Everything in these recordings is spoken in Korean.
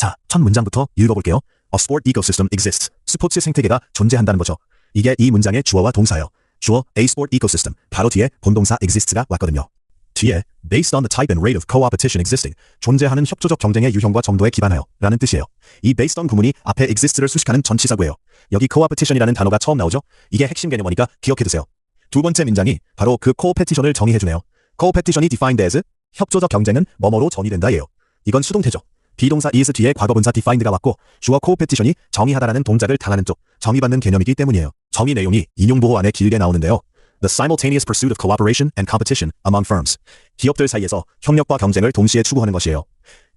자, 첫 문장부터 읽어볼게요. A sport ecosystem exists. 스포츠 생태계가 존재한다는 거죠. 이게 이 문장의 주어와 동사예요. 주어 A sport ecosystem, 바로 뒤에 본동사 exists가 왔거든요. 뒤에 based on the type and rate of co-opetition existing, 존재하는 협조적 경쟁의 유형과 정도에 기반하여 라는 뜻이에요. 이 based on 구문이 앞에 exist를 수식하는 전치사구예요. 여기 co-opetition이라는 단어가 처음 나오죠? 이게 핵심 개념이니까 기억해두세요. 두 번째 문장이 바로 그 co-opetition을 정의해주네요. co-opetition이 defined as 협조적 경쟁은 뭐뭐로 정의된다예요. 이건 수동태죠. 비동사 is 뒤에 과거분사 defined가 왔고 주어 co-opetition이 정의하다라는 동작을 당하는 쪽, 정의받는 개념이기 때문이에요. 정의 내용이 인용보호 안에 길게 나오는데요. The simultaneous pursuit of cooperation and competition among firms. 기업들 사이에서 협력과 경쟁을 동시에 추구하는 것이에요.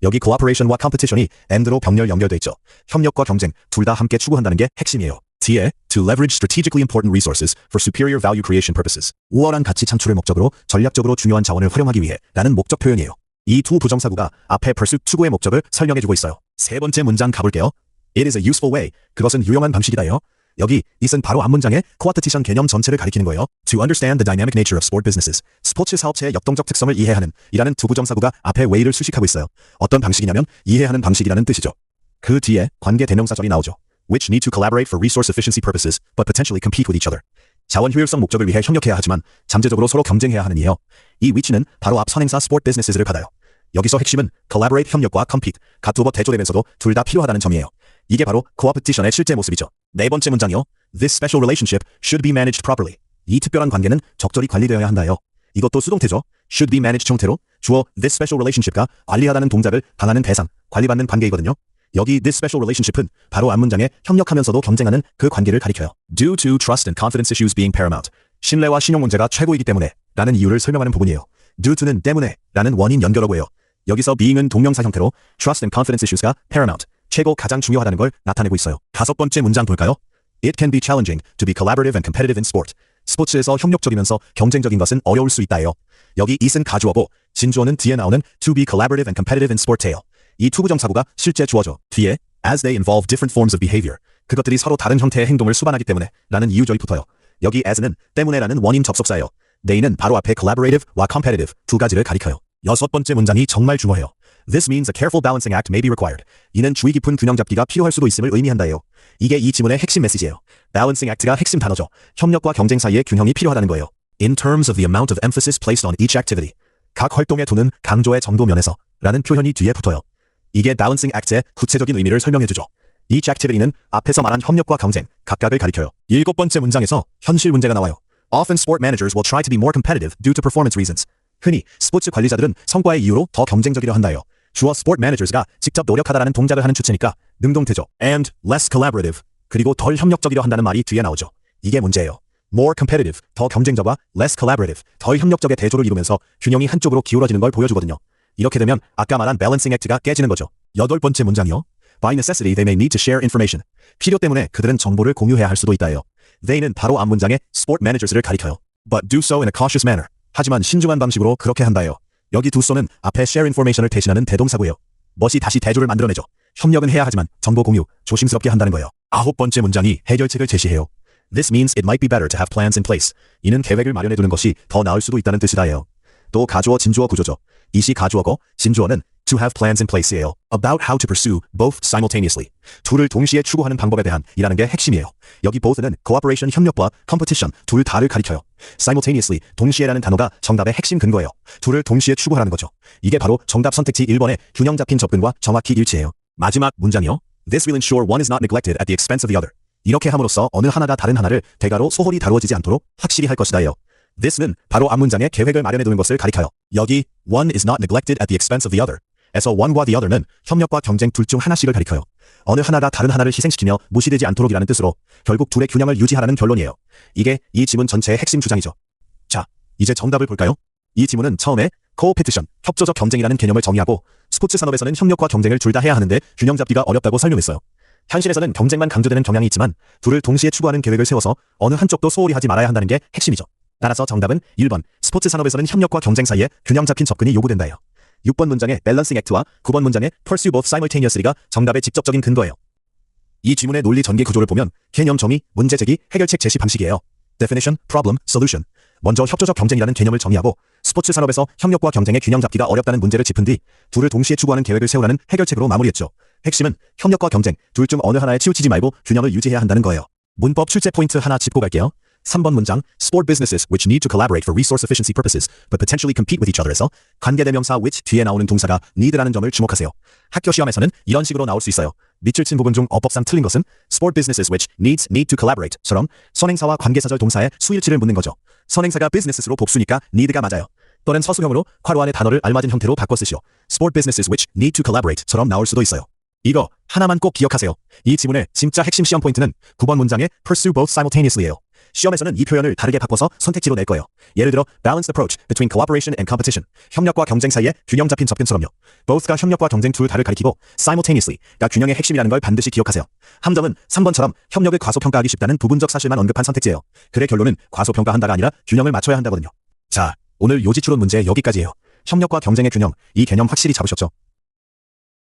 여기 cooperation과 competition이 and로 병렬 연결돼 있죠. 협력과 경쟁 둘 다 함께 추구한다는 게 핵심이에요. 뒤에 to leverage strategically important resources for superior value creation purposes. 우월한 가치 창출을 목적으로 전략적으로 중요한 자원을 활용하기 위해 라는 목적 표현이에요. 이 두 부정사구가 앞에 pursuit 추구의 목적을 설명해주고 있어요. 세 번째 문장 가볼게요. It is a useful way. 그것은 유용한 방식이다요. 여기 it은 바로 앞문장의 coopetition 개념 전체를 가리키는 거예요. To understand the dynamic nature of sport businesses. 스포츠 사업체의 역동적 특성을 이해하는 이라는 두 부정사구가 앞에 way를 수식하고 있어요. 어떤 방식이냐면 이해하는 방식이라는 뜻이죠. 그 뒤에 관계 대명사절이 나오죠. Which need to collaborate for resource efficiency purposes, but potentially compete with each other. 자원 효율성 목적을 위해 협력해야 하지만 잠재적으로 서로 경쟁해야 하는 이에요. 이 which는 바로 앞 선행사 sport business를 받아요. 여기서 핵심은 collaborate 협력과 compete 갓두버 대조되면서도 둘 다 필요하다는 점이에요. 이게 바로 coopetition의 실제 모습이죠. 네 번째 문장이요. This special relationship should be managed properly. 이 특별한 관계는 적절히 관리되어야 한다요. 이것도 수동태죠. should be managed 형태로 주어 this special relationship가 관리하다는 동작을 당하는 대상, 관리받는 관계이거든요. 여기 this special relationship은 바로 앞문장에 협력하면서도 경쟁하는 그 관계를 가리켜요. Due to trust and confidence issues being paramount. 신뢰와 신용 문제가 최고이기 때문에 라는 이유를 설명하는 부분이에요. Due to는 때문에 라는 원인 연결어고요. 여기서 being은 동명사 형태로 trust and confidence issues가 paramount, 최고 가장 중요하다는 걸 나타내고 있어요. 다섯 번째 문장 볼까요? It can be challenging to be collaborative and competitive in sport. 스포츠에서 협력적이면서 경쟁적인 것은 어려울 수 있다예요. 여기 it은 가주어고 진주어는 뒤에 나오는 to be collaborative and competitive in sport예요. 이 투부정사구가 실제 주어죠. 뒤에 as they involve different forms of behavior. 그것들이 서로 다른 형태의 행동을 수반하기 때문에 라는 이유절이 붙어요. 여기 as는 때문에라는 원인 접속사예요. they는 바로 앞에 collaborative와 competitive 두 가지를 가리켜요. 여섯 번째 문장이 정말 중요해요. This means a careful balancing act may be required. 이는 주의 깊은 균형 잡기가 필요할 수도 있음을 의미한다예요. 이게 이 지문의 핵심 메시지예요. balancing act가 핵심 단어죠. 협력과 경쟁 사이의 균형이 필요하다는 거예요. In terms of the amount of emphasis placed on each activity. 각 활동에 두는 강조의 정도 면에서 라는 표현이 뒤에 붙어요. 이게 balancing act의 구체적인 의미를 설명해주죠. Each activity는 앞에서 말한 협력과 경쟁, 각각을 가리켜요. 일곱 번째 문장에서 현실 문제가 나와요. Often sport managers will try to be more competitive due to performance reasons. 흔히 스포츠 관리자들은 성과의 이유로 더 경쟁적이려 한다요. 주어 sport managers가 직접 노력하다라는 동작을 하는 주체니까 능동태죠. And less collaborative. 그리고 덜 협력적이려 한다는 말이 뒤에 나오죠. 이게 문제예요. More competitive, 더 경쟁자와 less collaborative, 덜 협력적의 대조를 이루면서 균형이 한쪽으로 기울어지는 걸 보여주거든요. 이렇게 되면 아까 말한 balancing act가 깨지는 거죠. 여덟 번째 문장이요. By necessity, they may need to share information. 필요 때문에 그들은 정보를 공유해야 할 수도 있다예요. They는 바로 앞문장의 sport managers를 가리켜요. But do so in a cautious manner. 하지만 신중한 방식으로 그렇게 한다예요. 여기 do so는 앞에 share information을 대신하는 대동사고요. 멋이 다시 대조를 만들어내죠. 협력은 해야 하지만 정보 공유, 조심스럽게 한다는 거예요. 아홉 번째 문장이 해결책을 제시해요. This means it might be better to have plans in place. 이는 계획을 마련해두는 것이 더 나을 수도 있다는 뜻이다예요. 또 가주어 진주어 구조죠. it이 가주어고 진주어는 to have plans in place예요. About how to pursue both simultaneously. 둘을 동시에 추구하는 방법에 대한 이라는 게 핵심이에요. 여기 both는 cooperation 협력과 competition 둘 다를 가리켜요. simultaneously 동시에라는 단어가 정답의 핵심 근거예요. 둘을 동시에 추구하라는 거죠. 이게 바로 정답 선택지 1번의 균형 잡힌 접근과 정확히 일치해요. 마지막 문장이요. This will ensure one is not neglected at the expense of the other. 이렇게 함으로써 어느 하나가 다른 하나를 대가로 소홀히 다루어지지 않도록 확실히 할 것이다예요. This는 바로 앞문장에 계획을 마련해두는 것을 가리켜요. 여기 one is not neglected at the expense of the other. 에서 one과 the other는 협력과 경쟁 둘 중 하나씩을 가리켜요. 어느 하나가 다른 하나를 희생시키며 무시되지 않도록이라는 뜻으로 결국 둘의 균형을 유지하라는 결론이에요. 이게 이 지문 전체의 핵심 주장이죠. 자, 이제 정답을 볼까요? 이 지문은 처음에 co-opetition, 협조적 경쟁이라는 개념을 정의하고 스포츠 산업에서는 협력과 경쟁을 둘 다 해야 하는데 균형 잡기가 어렵다고 설명했어요. 현실에서는 경쟁만 강조되는 경향이 있지만 둘을 동시에 추구하는 계획을 세워서 어느 한쪽도 소홀히 하지 말아야 한다는 게 핵심이죠. 따라서 정답은 1번, 스포츠 산업에서는 협력과 경쟁 사이에 균형 잡힌 접근이 요구된다예요. 6번 문장의 balancing act와 9번 문장의 pursue both simultaneously가 정답의 직접적인 근거예요. 이 지문의 논리 전개 구조를 보면 개념 정의, 문제 제기, 해결책 제시 방식이에요. definition, problem, solution. 먼저 협조적 경쟁이라는 개념을 정의하고 스포츠 산업에서 협력과 경쟁의 균형 잡기가 어렵다는 문제를 짚은 뒤 둘을 동시에 추구하는 계획을 세우라는 해결책으로 마무리했죠. 핵심은 협력과 경쟁, 둘 중 어느 하나에 치우치지 말고 균형을 유지해야 한다는 거예요. 문법 출제 포인트 하나 짚고 갈게요. 3번 문장, sport businesses which need to collaborate for resource efficiency purposes, but potentially compete with each other에서 관계대명사 which 뒤에 나오는 동사가 need라는 점을 주목하세요. 학교 시험에서는 이런 식으로 나올 수 있어요. 밑줄 친 부분 중 어법상 틀린 것은 sport businesses which need to collaborate처럼 선행사와 관계사절 동사의 수일치를 묻는 거죠. 선행사가 business로 복수니까 need가 맞아요. 또는 서술형으로 괄호 안에 단어를 알맞은 형태로 바꿔 쓰시오. sport businesses which need to collaborate처럼 나올 수도 있어요. 이거 하나만 꼭 기억하세요. 이 지문의 진짜 핵심 시험 포인트는 9번 문장의 pursue both simultaneously예요. 시험에서는 이 표현을 다르게 바꿔서 선택지로 낼 거예요. 예를 들어 balanced approach between collaboration and competition. 협력과 경쟁 사이에 균형 잡힌 접근처럼요. both가 협력과 경쟁 둘 다를 가리키고 simultaneously가 균형의 핵심이라는 걸 반드시 기억하세요. 함정은 3번처럼 협력을 과소평가하기 쉽다는 부분적 사실만 언급한 선택지예요. 글의 결론은 과소평가한다가 아니라 균형을 맞춰야 한다거든요. 자, 오늘 요지추론 문제 여기까지예요. 협력과 경쟁의 균형, 이 개념 확실히 잡으셨죠?